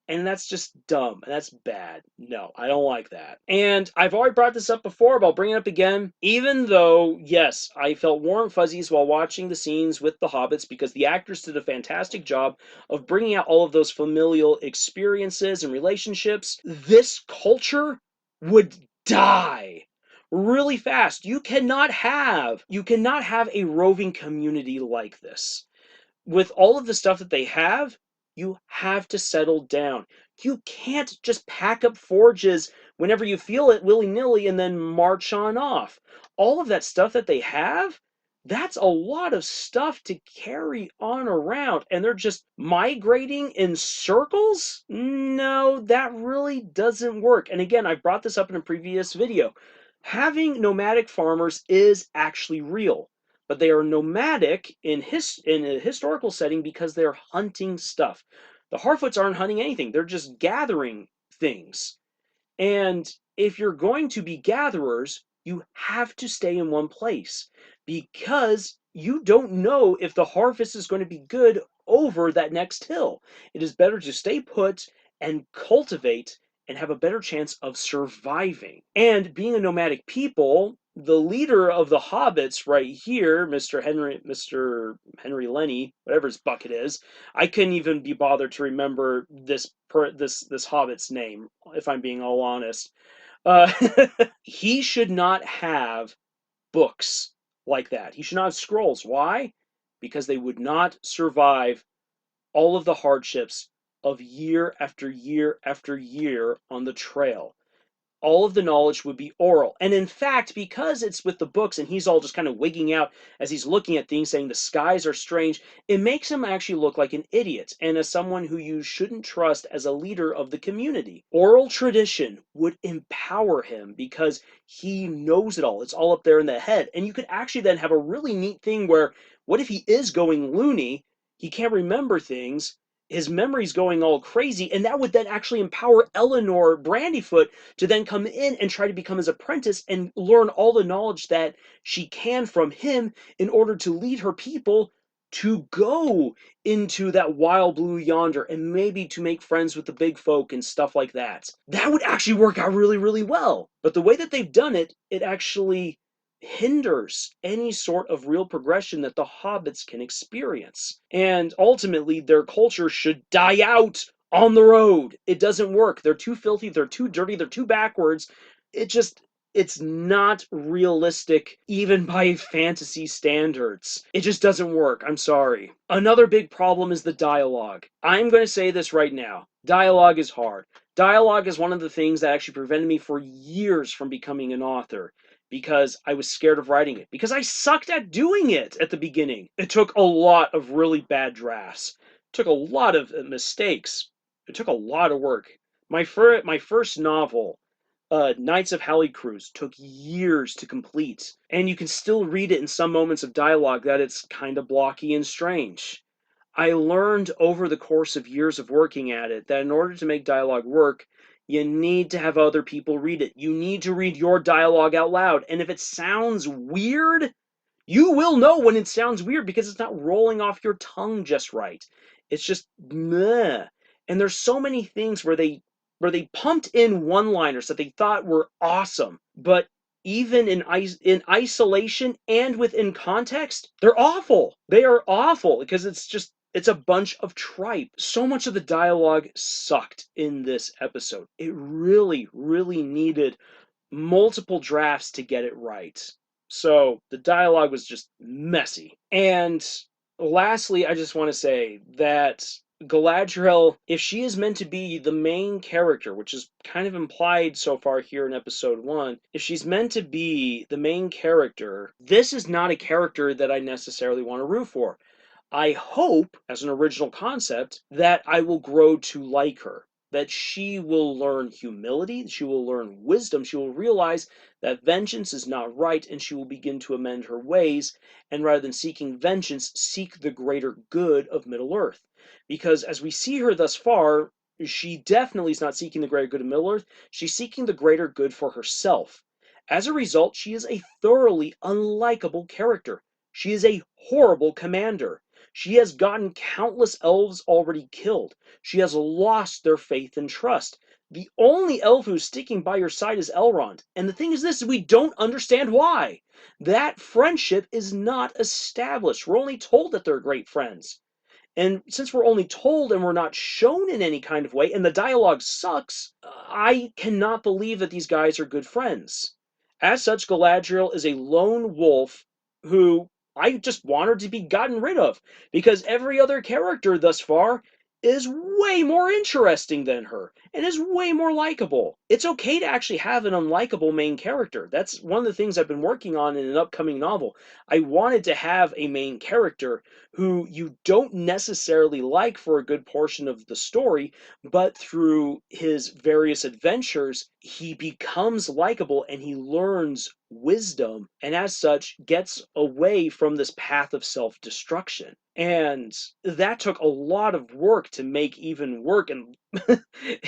Speaker 2: and that's just dumb. And that's bad. No, I don't like that. And I've already brought this up before, but I'll bring it up again. Even though, yes, I felt warm fuzzies while watching the scenes with the hobbits because the actors did a fantastic job of bringing out all of those familial experiences and relationships, this culture would die really fast. You cannot have a roving community like this. With all of the stuff that they have, you have to settle down. You can't just pack up forges whenever you feel it willy nilly and then march on off. All of that stuff that they have, that's a lot of stuff to carry on around, and they're just migrating in circles? No, that really doesn't work. And again, I brought this up in a previous video. Having nomadic farmers is actually real, but they are nomadic in a historical setting because they're hunting stuff. The Harfoots aren't hunting anything; they're just gathering things. And if you're going to be gatherers, you have to stay in one place because you don't know if the harvest is going to be good over that next hill. It is better to stay put and cultivate and have a better chance of surviving. And being a nomadic people, the leader of the hobbits right here, Mr. Henry Lenny, whatever his bucket is, I couldn't even be bothered to remember this hobbit's name, if I'm being all honest. Uh, he should not have books like that. He should not have scrolls. Why? Because they would not survive all of the hardships of year after year after year on the trail. All of the knowledge would be oral. And in fact, because it's with the books and he's all just kind of wigging out as he's looking at things, saying the skies are strange, it makes him actually look like an idiot and as someone who you shouldn't trust as a leader of the community. Oral tradition would empower him because he knows it all. It's all up there in the head. And you could actually then have a really neat thing where, what if he is going loony? He can't remember things, his memory's going all crazy, and that would then actually empower Eleanor Brandyfoot to then come in and try to become his apprentice and learn all the knowledge that she can from him in order to lead her people to go into that wild blue yonder and maybe to make friends with the big folk and stuff like that. That would actually work out really, really well. But the way that they've done it, it actually hinders any sort of real progression that the hobbits can experience. And ultimately, their culture should die out on the road. It doesn't work. They're too filthy, they're too dirty, they're too backwards. It just, it's not realistic even by fantasy standards. It just doesn't work. I'm sorry. Another big problem is the dialogue. I'm going to say this right now. Dialogue is hard. Dialogue is one of the things that actually prevented me for years from becoming an author because I was scared of writing it, because I sucked at doing it at the beginning. It took a lot of really bad drafts. It took a lot of mistakes. It took a lot of work. My first novel, Knights of Cruise, took years to complete, and you can still read it in some moments of dialogue that it's kind of blocky and strange. I learned over the course of years of working at it that in order to make dialogue work, you need to have other people read it. You need to read your dialogue out loud. And if it sounds weird, you will know when it sounds weird because it's not rolling off your tongue just right. It's just meh. And there's so many things where they pumped in one-liners that they thought were awesome, but even in isolation and within context, they're awful. They are awful because it's a bunch of tripe. So much of the dialogue sucked in this episode. It really, really needed multiple drafts to get it right. So the dialogue was just messy. And lastly, I just want to say that Galadriel, if she is meant to be the main character, which is kind of implied so far here in episode 1, if she's meant to be the main character, this is not a character that I necessarily want to root for. I hope, as an original concept, that I will grow to like her, that she will learn humility, she will learn wisdom, she will realize that vengeance is not right, and she will begin to amend her ways, and rather than seeking vengeance, seek the greater good of Middle-earth. Because as we see her thus far, she definitely is not seeking the greater good of Middle-earth, she's seeking the greater good for herself. As a result, she is a thoroughly unlikable character. She is a horrible commander. She has gotten countless elves already killed. She has lost their faith and trust. The only elf who's sticking by your side is Elrond. And the thing is this, we don't understand why. That friendship is not established. We're only told that they're great friends. And since we're only told and we're not shown in any kind of way, and the dialogue sucks, I cannot believe that these guys are good friends. As such, Galadriel is a lone wolf who I just want her to be gotten rid of, because every other character thus far is way more interesting than her and is way more likable. It's okay to actually have an unlikable main character. That's one of the things I've been working on in an upcoming novel. I wanted to have a main character who you don't necessarily like for a good portion of the story, but through his various adventures, he becomes likable and he learns wisdom, and as such, gets away from this path of self destruction. And that took a lot of work to make even work in,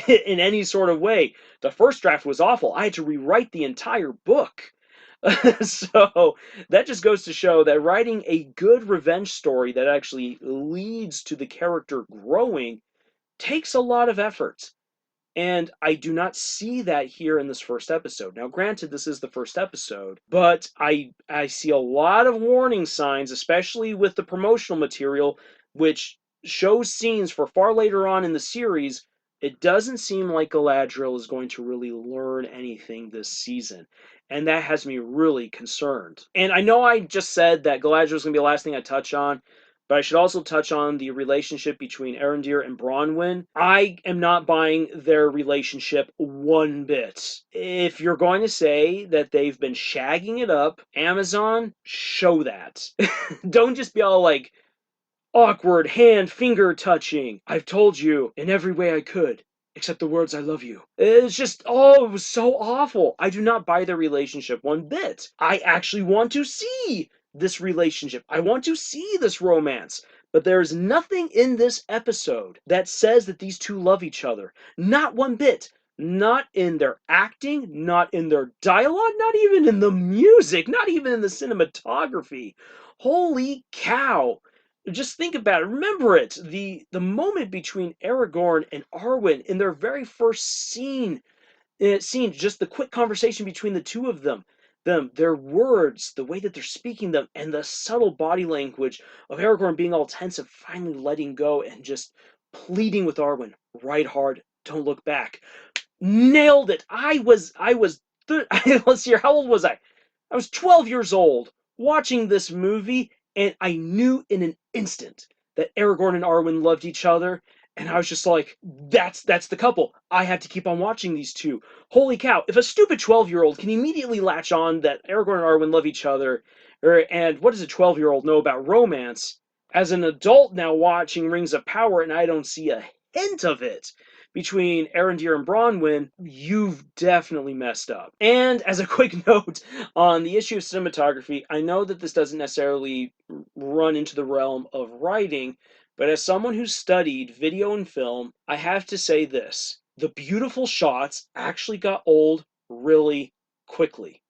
Speaker 2: in any sort of way. The first draft was awful. I had to rewrite the entire book. So that just goes to show that writing a good revenge story that actually leads to the character growing takes a lot of effort. And I do not see that here in this first episode. Now, granted, this is the first episode, but I see a lot of warning signs, especially with the promotional material, which shows scenes for far later on in the series. It doesn't seem like Galadriel is going to really learn anything this season. And that has me really concerned. And I know I just said that Galadriel is going to be the last thing I touch on, but I should also touch on the relationship between Arondir and Bronwyn. I am not buying their relationship one bit. If you're going to say that they've been shagging it up, Amazon, show that. Don't just be all like, awkward hand finger touching. I've told you in every way I could, except the words I love you. It's just, oh, it was so awful. I do not buy their relationship one bit. I actually want to see this relationship. I want to see this romance. But there is nothing in this episode that says that these two love each other. Not one bit. Not in their acting, not in their dialogue, not even in the music, not even in the cinematography. Holy cow. Just think about it. Remember it. The moment between Aragorn and Arwen in their very first scene, just the quick conversation between the two of them, their words, the way that they're speaking them, and the subtle body language of Aragorn being all tense and finally letting go and just pleading with Arwen, ride hard, don't look back. Nailed it. Let's see here, how old was I? I was 12 years old watching this movie, and I knew in an instant that Aragorn and Arwen loved each other, and I was just like, that's the couple. I have to keep on watching these two. Holy cow, if a stupid 12-year-old can immediately latch on that Aragorn and Arwen love each other, and what does a 12-year-old know about romance, as an adult now watching Rings of Power, and I don't see a hint of it between Arondir and Bronwyn, you've definitely messed up. And as a quick note on the issue of cinematography, I know that this doesn't necessarily run into the realm of writing, But as someone who studied video and film, I have to say this. The beautiful shots actually got old really quickly.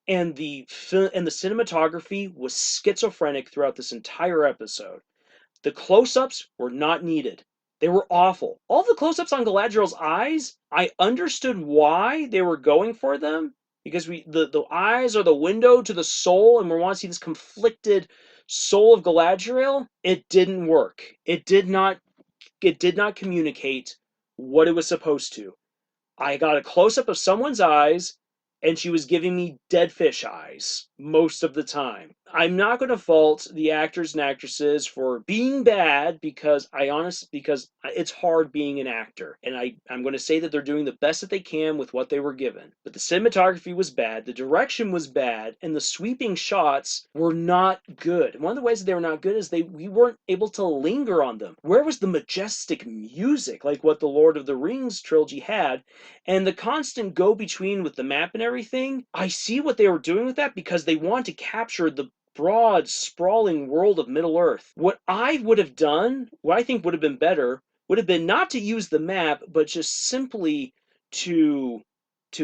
Speaker 2: And the cinematography was schizophrenic throughout this entire episode. The close-ups were not needed. They were awful. All the close-ups on Galadriel's eyes, I understood why they were going for them, because the eyes are the window to the soul, and we want to see this conflicted soul of Galadriel. It didn't work. It did not communicate what it was supposed to. I got a close-up of someone's eyes, and she was giving me dead fish eyes most of the time. I'm not going to fault the actors and actresses for being bad because it's hard being an actor, and I'm going to say that they're doing the best that they can with what they were given. But the cinematography was bad, the direction was bad, and the sweeping shots were not good. One of the ways that they were not good is we weren't able to linger on them. Where was the majestic music like what the Lord of the Rings trilogy had? And the constant go-between with the map and everything, I see what they were doing with that because they want to capture the broad, sprawling world of Middle-earth. What I would have done, what I think would have been better, would have been not to use the map, but just simply to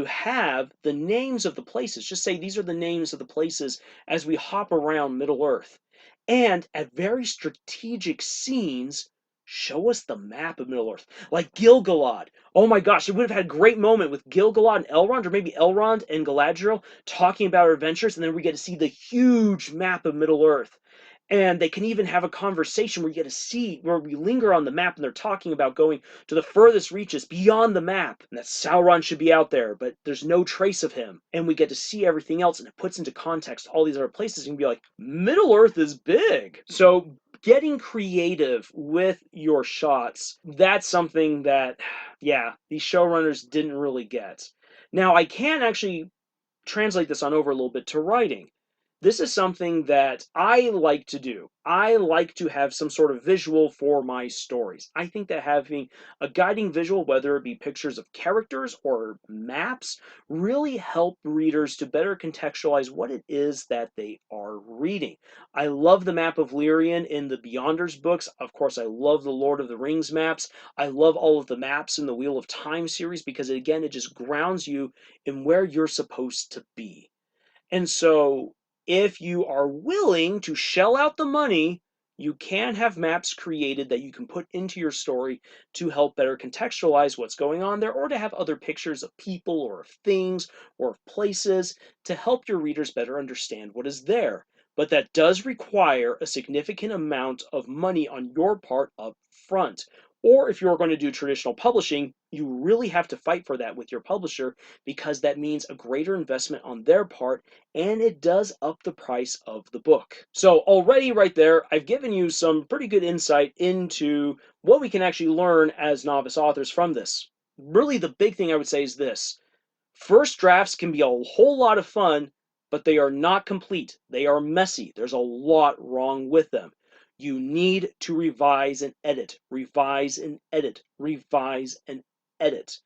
Speaker 2: have the names of the places. Just say these are the names of the places as we hop around Middle-earth. And at very strategic scenes, show us the map of Middle-earth. Like Gil-galad. Oh my gosh, it would have had a great moment with Gil-galad and Elrond, or maybe Elrond and Galadriel talking about our adventures, and then we get to see the huge map of Middle-earth. And they can even have a conversation where you get to see, where we linger on the map and they're talking about going to the furthest reaches beyond the map. And that Sauron should be out there, but there's no trace of him. And we get to see everything else, and it puts into context all these other places. You can be like, Middle-earth is big. So getting creative with your shots, that's something that, yeah, these showrunners didn't really get. Now, I can actually translate this on over a little bit to writing. This is something that I like to do. I like to have some sort of visual for my stories. I think that having a guiding visual, whether it be pictures of characters or maps, really help readers to better contextualize what it is that they are reading. I love the map of Lyrien in the Beyonders books. Of course, I love the Lord of the Rings maps. I love all of the maps in the Wheel of Time series because, again, it just grounds you in where you're supposed to be. And so, if you are willing to shell out the money, you can have maps created that you can put into your story to help better contextualize what's going on there, or to have other pictures of people or of things or of places to help your readers better understand what is there. But that does require a significant amount of money on your part up front. Or if you're going to do traditional publishing, you really have to fight for that with your publisher because that means a greater investment on their part, and it does up the price of the book. So already right there, I've given you some pretty good insight into what we can actually learn as novice authors from this. Really, the big thing I would say is this. First drafts can be a whole lot of fun, but they are not complete. They are messy. There's a lot wrong with them. You need to revise and edit, revise and edit, revise and edit.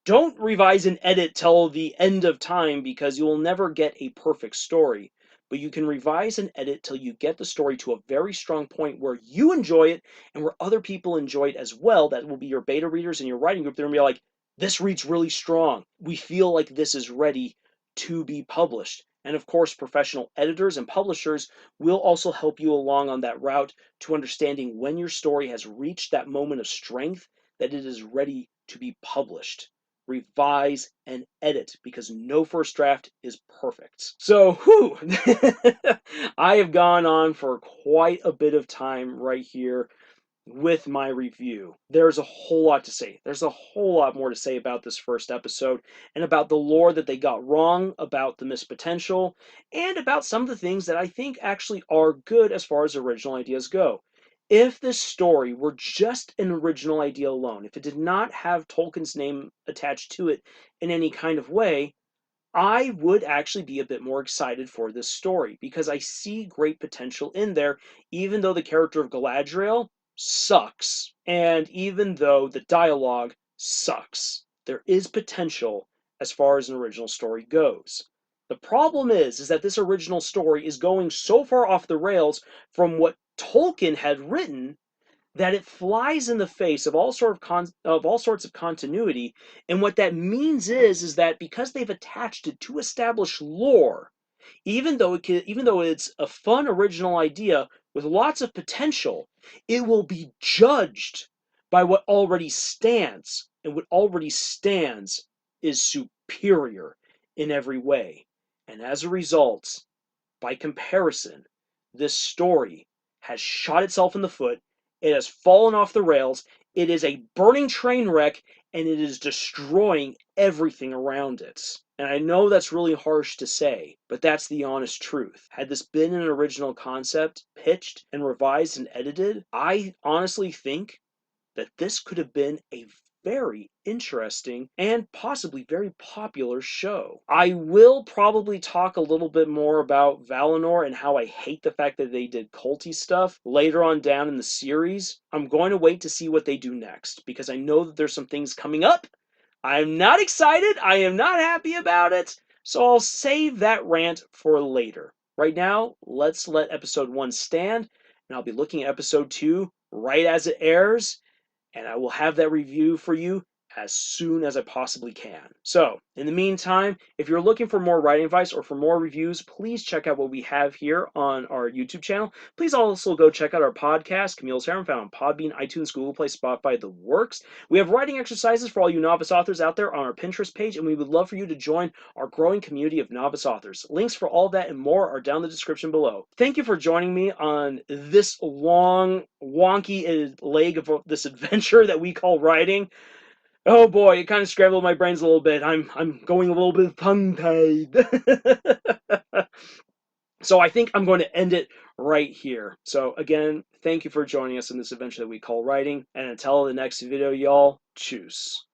Speaker 2: Don't revise and edit till the end of time because you will never get a perfect story. But you can revise and edit till you get the story to a very strong point where you enjoy it and where other people enjoy it as well. That will be your beta readers and your writing group. They're going to be like, this reads really strong. We feel like this is ready to be published. And of course, professional editors and publishers will also help you along on that route to understanding when your story has reached that moment of strength that it is ready to be published. Revise and edit because no first draft is perfect. So, whew, I have gone on for quite a bit of time right here with my review. There's a whole lot to say. There's a whole lot more to say about this first episode and about the lore that they got wrong, about the missed potential, and about some of the things that I think actually are good as far as original ideas go. If this story were just an original idea alone, if it did not have Tolkien's name attached to it in any kind of way, I would actually be a bit more excited for this story because I see great potential in there, even though the character of Galadriel sucks, and even though the dialogue sucks. There is potential as far as an original story goes. The problem is that this original story is going so far off the rails from what Tolkien had written that it flies in the face of all sorts of continuity. And what that means is that because they've attached it to established lore, even though it's a fun original idea with lots of potential, it will be judged by what already stands, and what already stands is superior in every way. And as a result, by comparison, this story has shot itself in the foot. It has fallen off the rails. It is a burning train wreck, and it is destroying everything around it. And I know that's really harsh to say, but that's the honest truth. Had this been an original concept, pitched and revised and edited, I honestly think that this could have been a very interesting and possibly very popular show. I will probably talk a little bit more about Valinor and how I hate the fact that they did culty stuff later on down in the series. I'm going to wait to see what they do next, because I know that there's some things coming up. I'm not excited. I am not happy about it. So I'll save that rant for later. Right now, let's let episode 1 stand, and I'll be looking at episode 2 right as it airs, and I will have that review for you as soon as I possibly can. So, in the meantime, if you're looking for more writing advice or for more reviews, please check out what we have here on our YouTube channel. Please also go check out our podcast, Camille's Harem, found on Podbean, iTunes, Google Play, Spotify, the works. We have writing exercises for all you novice authors out there on our Pinterest page, and we would love for you to join our growing community of novice authors. Links for all that and more are down in the description below. Thank you for joining me on this long, wonky leg of this adventure that we call writing. Oh boy, it kind of scrambled my brains a little bit. I'm going a little bit tongue-tied. So I think I'm going to end it right here. So again, thank you for joining us in this adventure that we call writing. And until the next video, y'all, choose.